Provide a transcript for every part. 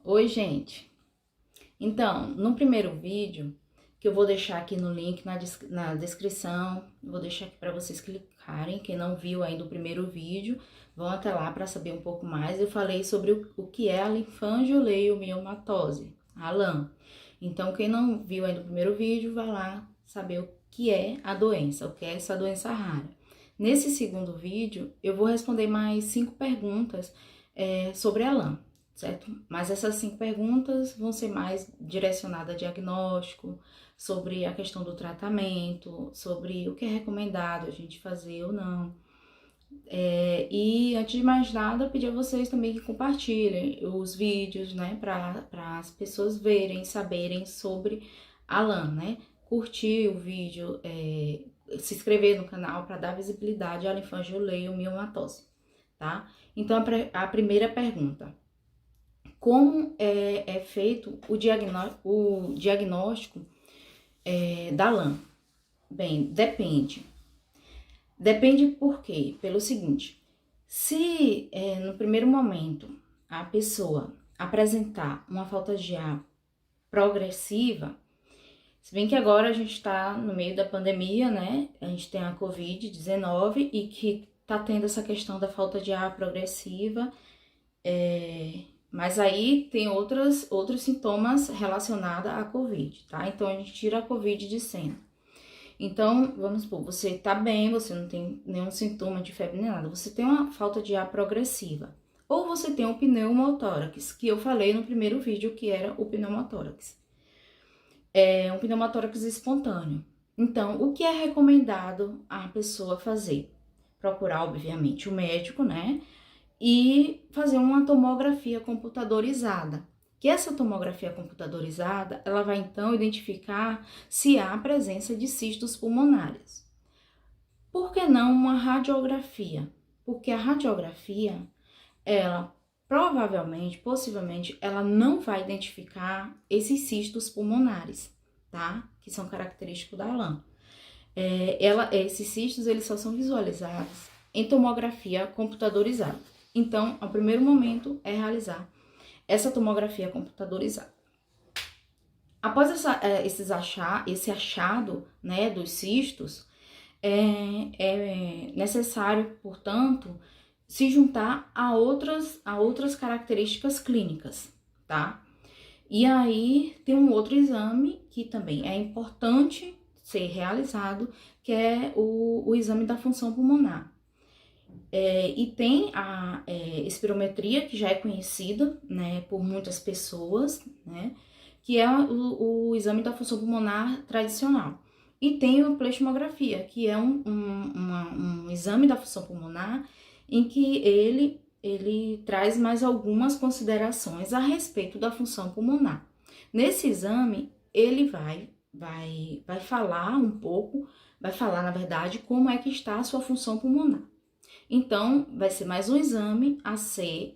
Oi, gente. Então, no primeiro vídeo, que eu vou deixar aqui no link na descrição, vou deixar aqui para vocês clicarem. Quem não viu ainda o primeiro vídeo, vão até lá para saber um pouco mais. Eu falei sobre o que é a linfangioleumioma-tose, a LAM. Então, quem não viu ainda o primeiro vídeo, vai lá saber o que é a doença, o que é essa doença rara. Nesse segundo vídeo, eu vou responder mais 5 perguntas sobre a LAM, certo? Mas essas 5 perguntas vão ser mais direcionadas a diagnóstico, sobre a questão do tratamento, sobre o que é recomendado a gente fazer ou não. E antes de mais nada, pedir a vocês também que compartilhem os vídeos, né, para as pessoas verem, saberem sobre a LAM, né? Curtir o vídeo, se inscrever no canal para dar visibilidade à linfangioleumioma-tose, tá? Então, a primeira pergunta: como é feito o diagnóstico da LAM? Bem, depende. Depende por quê? Pelo seguinte: se no primeiro momento a pessoa apresentar uma falta de ar progressiva, se bem que agora a gente está no meio da pandemia, né? A gente tem a Covid-19 e que tá tendo essa questão da falta de ar progressiva, mas aí tem outros sintomas relacionados à Covid, tá? Então a gente tira a Covid de cena. Então, vamos supor, você tá bem, você não tem nenhum sintoma de febre nem nada, você tem uma falta de ar progressiva. Ou você tem um pneumotórax, que eu falei no primeiro vídeo que era o pneumotórax. É um pneumotórax espontâneo. Então, o que é recomendado a pessoa fazer? Procurar, obviamente, o médico, né? E fazer uma tomografia computadorizada. Que essa tomografia computadorizada, ela vai então identificar se há presença de cistos pulmonares. Por que não uma radiografia? Porque a radiografia, ela provavelmente, possivelmente, ela não vai identificar esses cistos pulmonares, tá? Que são característicos da LAM. Esses cistos, eles só são visualizados em tomografia computadorizada. Então, o primeiro momento é realizar essa tomografia computadorizada. Após esse achado, né, dos cistos, é necessário, portanto, se juntar a outras características clínicas, tá? E aí tem um outro exame que também é importante ser realizado, que é o exame da função pulmonar. E tem a espirometria, que já é conhecida, né, por muitas pessoas, né, que é o exame da função pulmonar tradicional. E tem a pleximografia, que é um exame da função pulmonar em que ele traz mais algumas considerações a respeito da função pulmonar. Nesse exame, ele vai falar um pouco, vai falar, na verdade, como é que está a sua função pulmonar. Então, vai ser mais um exame a ser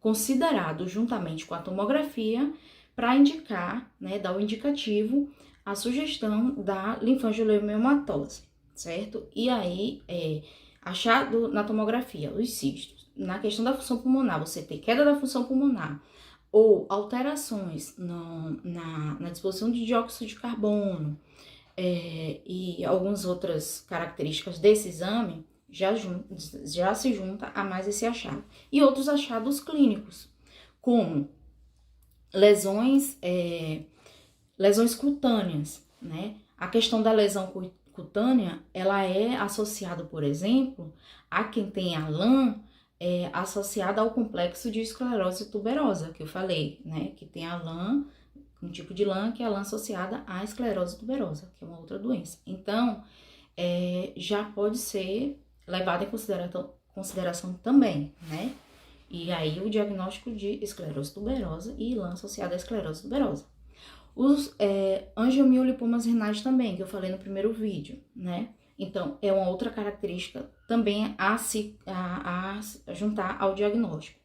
considerado juntamente com a tomografia para indicar, né, dar o indicativo, a sugestão da linfangioleumioma-tose, certo? E aí, achado na tomografia os cistos. Na questão da função pulmonar, você tem queda da função pulmonar ou alterações na disposição de dióxido de carbono e algumas outras características desse exame, já se junta a mais esse achado. E outros achados clínicos, como lesões cutâneas, né? A questão da lesão cutânea, ela é associada, por exemplo, a quem tem a LAM, associada ao complexo de esclerose tuberosa, que eu falei, né? Que tem a LAM, um tipo de LAM, que é a LAM associada à esclerose tuberosa, que é uma outra doença. Então, já pode ser levado em consideração também, né? E aí o diagnóstico de esclerose tuberosa e LAM associada à esclerose tuberosa. Os angiomiolipomas renais também, que eu falei no primeiro vídeo, né? Então, é uma outra característica também a juntar ao diagnóstico.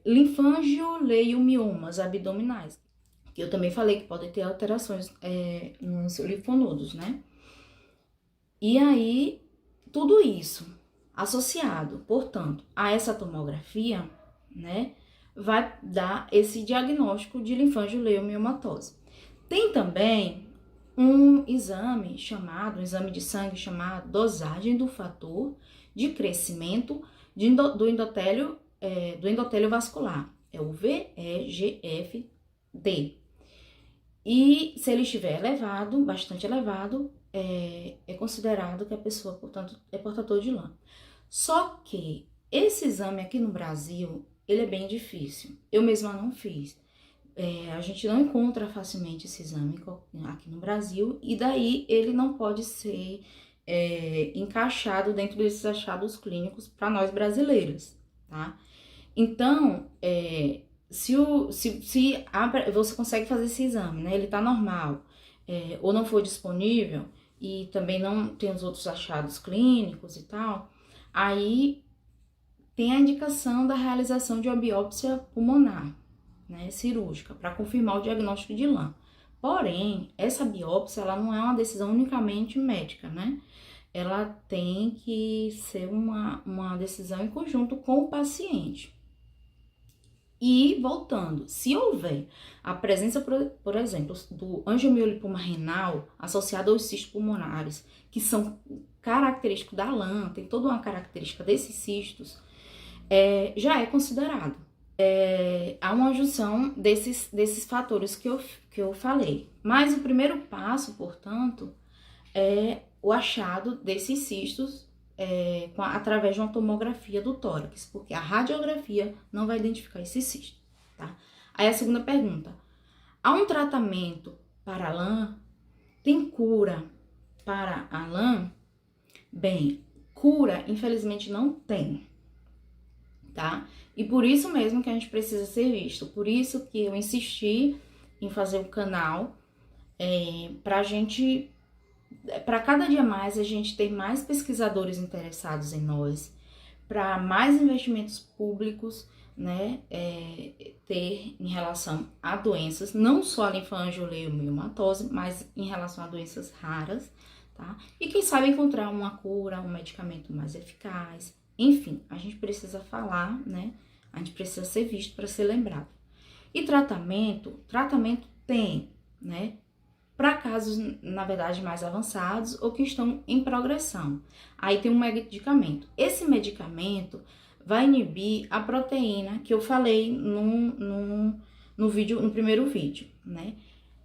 Linfangioleumioma abdominais, que eu também falei que podem ter alterações nos linfonodos, né? E aí, tudo isso associado, portanto, a essa tomografia, né, vai dar esse diagnóstico de linfangioleiomiomatose. Tem também um exame de sangue chamado dosagem do fator de crescimento do endotélio vascular, é o VEGF-D. E se ele estiver elevado, bastante elevado, é considerado que a pessoa, portanto, é portador de LAM. Só que esse exame aqui no Brasil, ele é bem difícil. Eu mesma não fiz. A gente não encontra facilmente esse exame aqui no Brasil, e daí ele não pode ser encaixado dentro desses achados clínicos para nós brasileiros, tá? Então, se você consegue fazer esse exame, né? Ele tá normal, ou não for disponível, e também não tem os outros achados clínicos e tal, aí tem a indicação da realização de uma biópsia pulmonar, né, cirúrgica, para confirmar o diagnóstico de LAM. Porém, essa biópsia, ela não é uma decisão unicamente médica, né? Ela tem que ser uma decisão em conjunto com o paciente. E, voltando, se houver a presença, por exemplo, do angiomiolipoma renal associado aos cistos pulmonares, que são característicos da LAM, tem toda uma característica desses cistos, já é considerado. Há uma junção desses fatores que eu falei. Mas o primeiro passo, portanto, é o achado desses cistos através de uma tomografia do tórax, porque a radiografia não vai identificar esse cisto, tá? Aí a segunda pergunta: há um tratamento para a LAM? Tem cura para a LAM? Bem, cura, infelizmente, não tem, tá? E por isso mesmo que a gente precisa ser visto, por isso que eu insisti em fazer o canal, para cada dia mais a gente ter mais pesquisadores interessados em nós, para mais investimentos públicos, né, ter em relação a doenças, não só a linfangioleiomiomatose, mas em relação a doenças raras, tá? E quem sabe encontrar uma cura, um medicamento mais eficaz, enfim, a gente precisa falar, né? A gente precisa ser visto para ser lembrado. E tratamento tem, né? Para casos, na verdade, mais avançados ou que estão em progressão. Aí tem um medicamento. Esse medicamento vai inibir a proteína que eu falei no primeiro vídeo, né?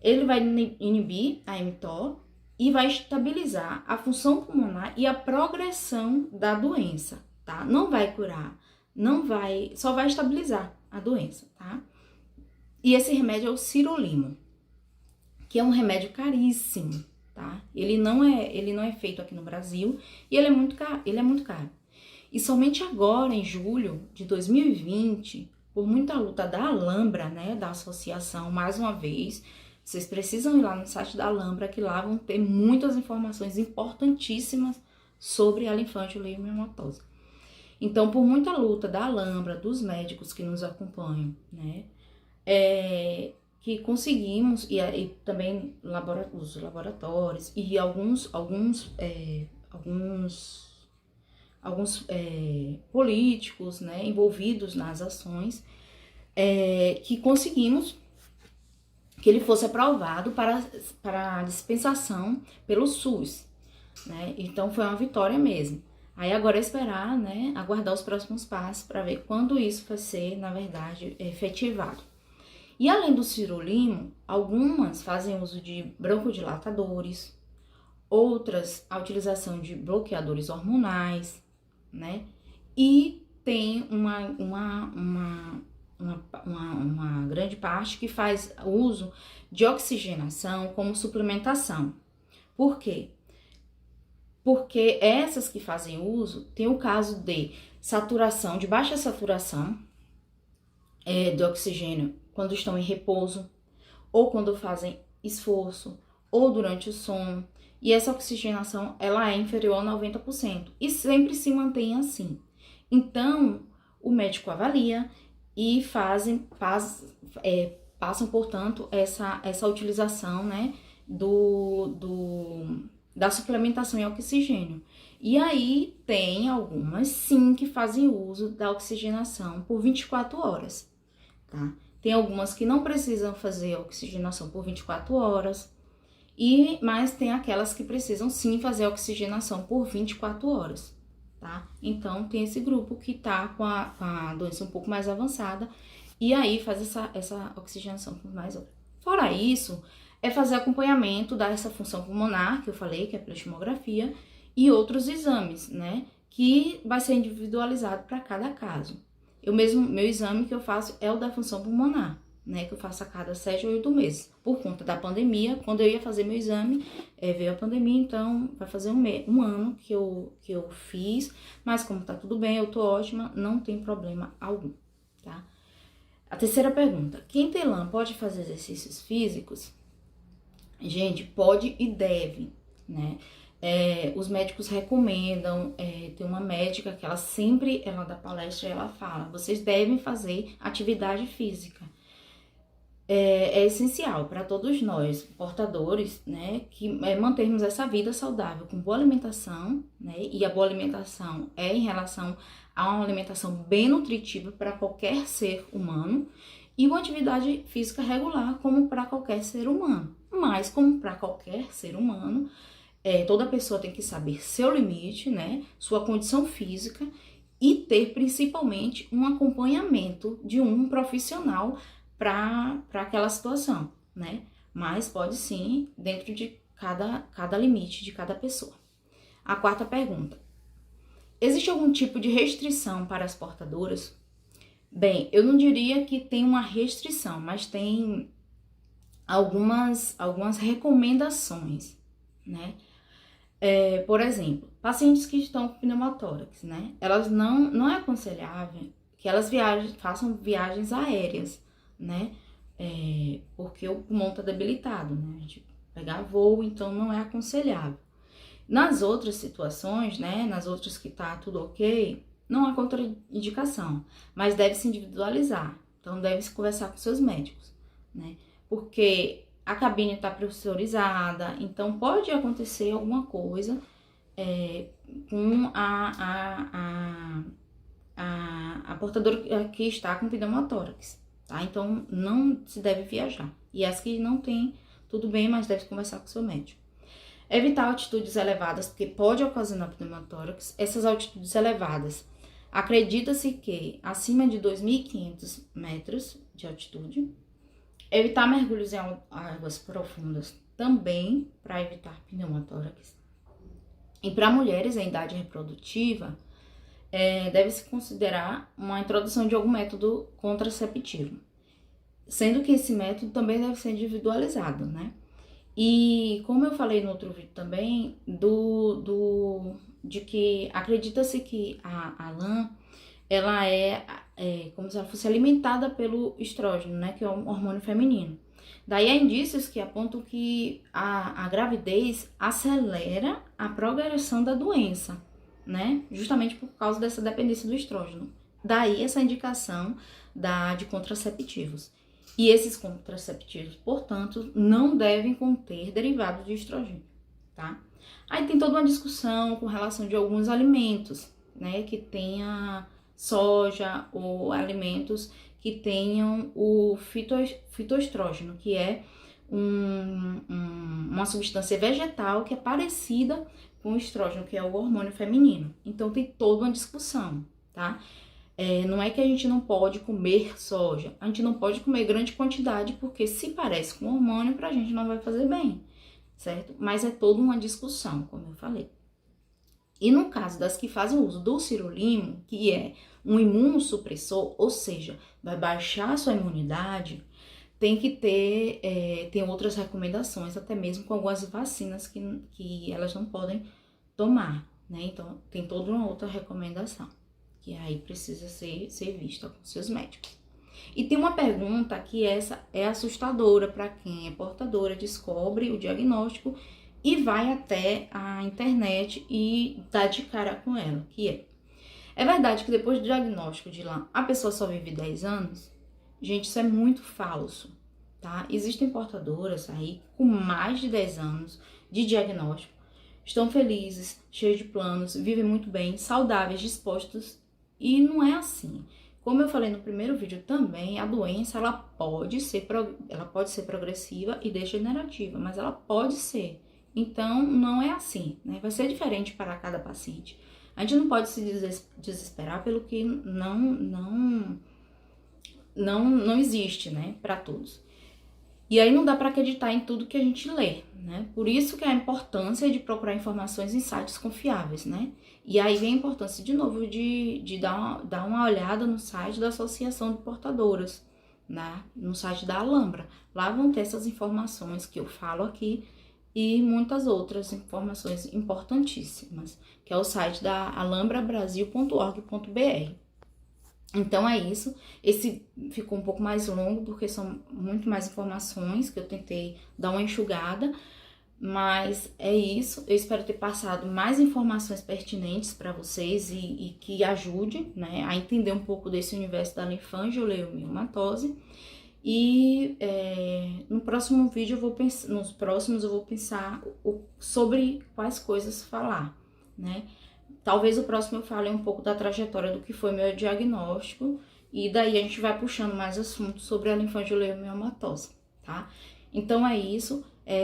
Ele vai inibir a mTOR e vai estabilizar a função pulmonar e a progressão da doença, tá? Não vai curar, só vai estabilizar a doença, tá? E esse remédio é o sirolimo, que é um remédio caríssimo, tá? Ele não é feito aqui no Brasil e ele é muito caro. E somente agora, em julho de 2020, por muita luta da Alhambra, né, da associação, mais uma vez, vocês precisam ir lá no site da Alhambra, que lá vão ter muitas informações importantíssimas sobre a linfangioleiomiomatose. Então, por muita luta da Alhambra, dos médicos que nos acompanham, né, que conseguimos, e também os laboratórios e alguns políticos, né, envolvidos nas ações, que conseguimos que ele fosse aprovado para dispensação pelo SUS, né? Então foi uma vitória mesmo. Aí agora é esperar, né, aguardar os próximos passos para ver quando isso vai ser, na verdade, efetivado. E além do sirolimo, algumas fazem uso de broncodilatadores, outras a utilização de bloqueadores hormonais, né? E tem uma grande parte que faz uso de oxigenação como suplementação. Por quê? Porque essas que fazem uso, tem o caso de saturação, de baixa saturação de oxigênio quando estão em repouso, ou quando fazem esforço, ou durante o sono, e essa oxigenação ela é inferior a 90%, e sempre se mantém assim. Então, o médico avalia e passam, portanto, essa utilização, né, da suplementação em oxigênio. E aí tem algumas, sim, que fazem uso da oxigenação por 24 horas. tá? Tem algumas que não precisam fazer oxigenação por 24 horas, mas tem aquelas que precisam sim fazer oxigenação por 24 horas, tá? Então, tem esse grupo que tá com a doença um pouco mais avançada e aí faz essa oxigenação por mais horas. Fora isso, é fazer acompanhamento dessa função pulmonar, que eu falei, que é a pleishemografia, e outros exames, né? Que vai ser individualizado para cada caso. Meu exame que eu faço é o da função pulmonar, né? Que eu faço a cada 7 ou 8 meses. Por conta da pandemia, quando eu ia fazer meu exame, veio a pandemia, então vai fazer um ano que eu fiz, mas como tá tudo bem, eu tô ótima, não tem problema algum, tá? A terceira pergunta, quem tem LAM pode fazer exercícios físicos? Gente, pode e deve, né? Os médicos recomendam, tem uma médica que ela dá palestra e ela fala, vocês devem fazer atividade física. É essencial para todos nós, portadores, né, que mantermos essa vida saudável com boa alimentação, né, e a boa alimentação é em relação a uma alimentação bem nutritiva para qualquer ser humano, e uma atividade física regular como para qualquer ser humano. Mas como para qualquer ser humano, toda pessoa tem que saber seu limite, né, sua condição física e ter principalmente um acompanhamento de um profissional para aquela situação, né? Mas pode sim, dentro de cada limite de cada pessoa. A quarta pergunta. Existe algum tipo de restrição para as portadoras? Bem, eu não diria que tem uma restrição, mas tem algumas recomendações, né? Por exemplo, pacientes que estão com pneumotórax, né? Elas não é aconselhável que elas façam viagens aéreas, né? Porque o pulmão está debilitado, né? A gente pegar voo, então não é aconselhável. Nas outras situações, né? Nas outras que tá tudo ok, não há contraindicação, mas deve se individualizar. Então, deve se conversar com seus médicos, né? Porque a cabine está pressurizada, então pode acontecer alguma coisa com a portadora que está com pneumotórax, tá? Então, não se deve viajar. E as que não tem, tudo bem, mas deve conversar com seu médico. Evitar altitudes elevadas, porque pode ocasionar pneumotórax. Essas altitudes elevadas, acredita-se que acima de 2.500 metros de altitude. Evitar mergulhos em águas profundas, também para evitar pneumotórax. E para mulheres em idade reprodutiva, deve-se considerar uma introdução de algum método contraceptivo, sendo que esse método também deve ser individualizado, né? E como eu falei no outro vídeo também, de que acredita-se que a LAM, ela é como se ela fosse alimentada pelo estrógeno, né, que é um hormônio feminino. Daí há indícios que apontam que a gravidez acelera a progressão da doença, né, justamente por causa dessa dependência do estrógeno. Daí essa indicação de contraceptivos. E esses contraceptivos, portanto, não devem conter derivados de estrogênio, tá? Aí tem toda uma discussão com relação de alguns alimentos, né, que tenha soja ou alimentos que tenham o fitoestrógeno, que é uma substância vegetal que é parecida com o estrógeno, que é o hormônio feminino. Então tem toda uma discussão, tá? Não é que a gente não pode comer soja, a gente não pode comer grande quantidade, porque se parece com hormônio, pra gente não vai fazer bem, certo? Mas é toda uma discussão, como eu falei. E no caso das que fazem uso do sirolimo, que é um imunossupressor, ou seja, vai baixar a sua imunidade, tem que ter, tem outras recomendações, até mesmo com algumas vacinas que elas não podem tomar, né? Então, tem toda uma outra recomendação, que aí precisa ser vista com seus médicos. E tem uma pergunta que essa é assustadora para quem é portadora, descobre o diagnóstico e vai até a internet e dá de cara com ela, que é verdade que depois do diagnóstico de LAM, a pessoa só vive 10 anos? Gente, isso é muito falso, tá? Existem portadoras aí com mais de 10 anos de diagnóstico, estão felizes, cheios de planos, vivem muito bem, saudáveis, dispostos, e não é assim. Como eu falei no primeiro vídeo também, a doença ela pode ser progressiva e degenerativa, mas ela pode ser. Então, não é assim, né? Vai ser diferente para cada paciente. A gente não pode se desesperar pelo que não existe, né, para todos. E aí não dá para acreditar em tudo que a gente lê, né? Por isso que a importância de procurar informações em sites confiáveis, né? E aí vem a importância, de novo, de dar uma olhada no site da Associação de Portadoras, né? No site da Alhambra. Lá vão ter essas informações que eu falo aqui e muitas outras informações importantíssimas, que é o site da alhambrabrasil.org.br. Então é isso, esse ficou um pouco mais longo porque são muito mais informações que eu tentei dar uma enxugada, mas é isso. Eu espero ter passado mais informações pertinentes para vocês e que ajude, né, a entender um pouco desse universo da linfangioleumioma. E no próximo vídeo nos próximos eu vou pensar sobre quais coisas falar, né? Talvez o próximo eu fale um pouco da trajetória do que foi meu diagnóstico e daí a gente vai puxando mais assuntos sobre a linfangioleumioma, tá? Então é isso,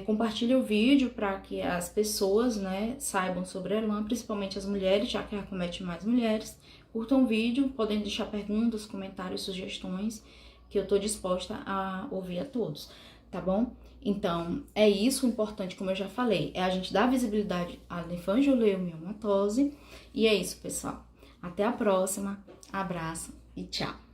compartilhe o vídeo para que as pessoas, né, saibam sobre a LAM, principalmente as mulheres, já que acomete mais mulheres. Curtam o vídeo, podem deixar perguntas, comentários, sugestões, que eu tô disposta a ouvir a todos, tá bom? Então, é isso, o importante, como eu já falei, é a gente dar visibilidade à linfangioleumioma. E é isso, pessoal. Até a próxima, abraço e tchau!